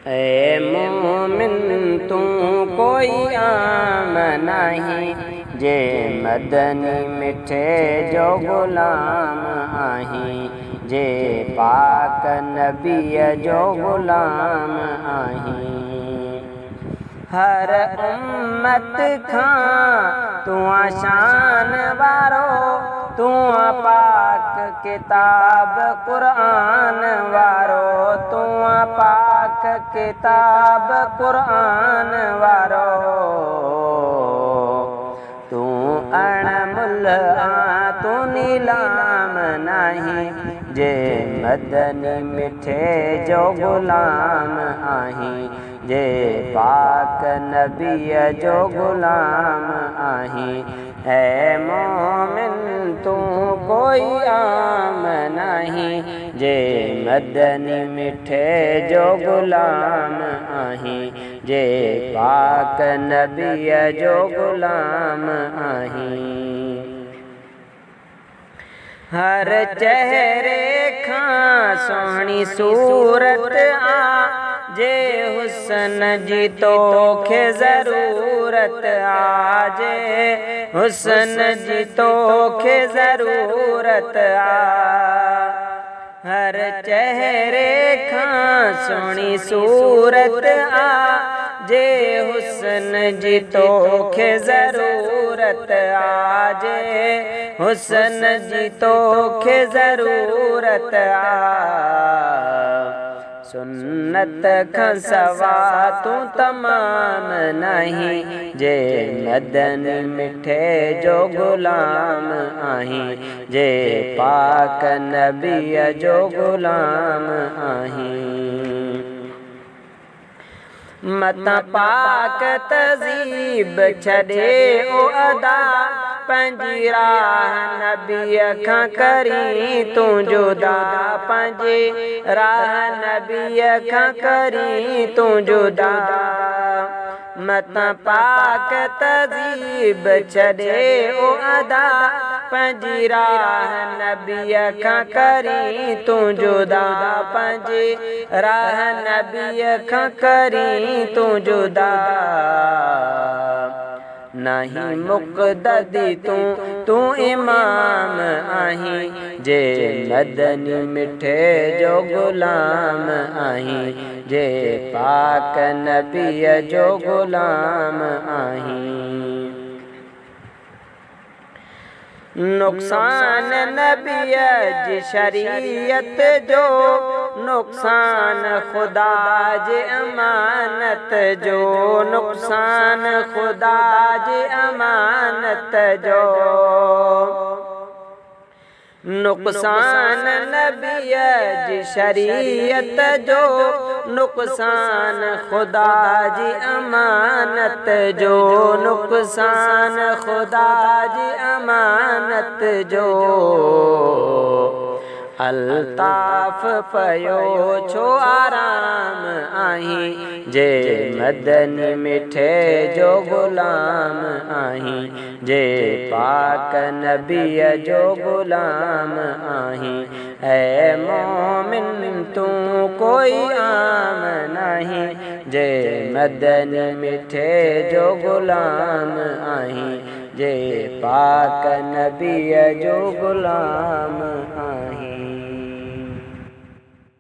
ए मोमिन तू कोई आम नहीं, जे मदनी मिठे जो गुलाम आहीं, जे पाक नबीअ जो गुलाम आहीं। हर उम्मत खां तू शान वारो, तू पाक किताब कुरान वारो, तू पाक किताब कुरान वारो। तू अणमुल तू नीलाम नहीं, जे मदनी मिठे जो गुलाम आहीं, जे पाक नबीअ जो गुलाम आहीं। ऐ मोमिन तू कोई आम नहीं, जे मदनी मिठे जो गुलाम आहीं, जे पाक नबीअ जो गुलाम आहीं। हर चेहरे खां सोहणी सूरत जे हुसन जी तोखे ज़रूरत जे हुसन जी तोखे ज़रूरत हर चेहरे खां सोहणी सूरत जे हुसन जी तोखे ज़रूरत जे हुसन जी तोखे ज़रूरत सुन्नत खां सवा तू तमाम नहीं, जे मदनी मिठे जो गुलाम आहीं, जे पाक नबीअ जो गुलाम आहीं। मता पाक तज़ीब छॾे ओ अदा, पंहिंजी राह नबीअ खां करी तू जुदा, पंहिंजी राह नबीअ खां करी तू जुदा। मता पाक तज़ीब छॾे ओ अदा, पंहिंजी राह नबीअ खां करी तू जुदा, पंहिंजी राह नबीअ खां करी तू जुदा। नहीं मुक़ददी तू इमाम आहीं, जे मदनी मिठे जो गुलाम आहीं, जे पाक नबीअ जो गुलाम आहीं। नुक़सान नबीअ जी शरीयत जो, नुक़सान खुदा जे अमानत जो, नुक़सान खुदा जे अमानत जो। नुक़सान नबीअ जी शरीयत जो, नुक़सान खुदा जी अमानत जो, नुक़सान खुदा जी अमानत जो। अल्ताफ़ पयो छो आराम आहीं, जे मदनी मिठे जो गुलाम आहीं, जे पाक नबीअ जो गुलाम आहीं। ऐ मोमिन तू कोई आम नहीं, जे मदनी मिठे जो गुलाम आहीं, जे पाक नबीअ जो गुलाम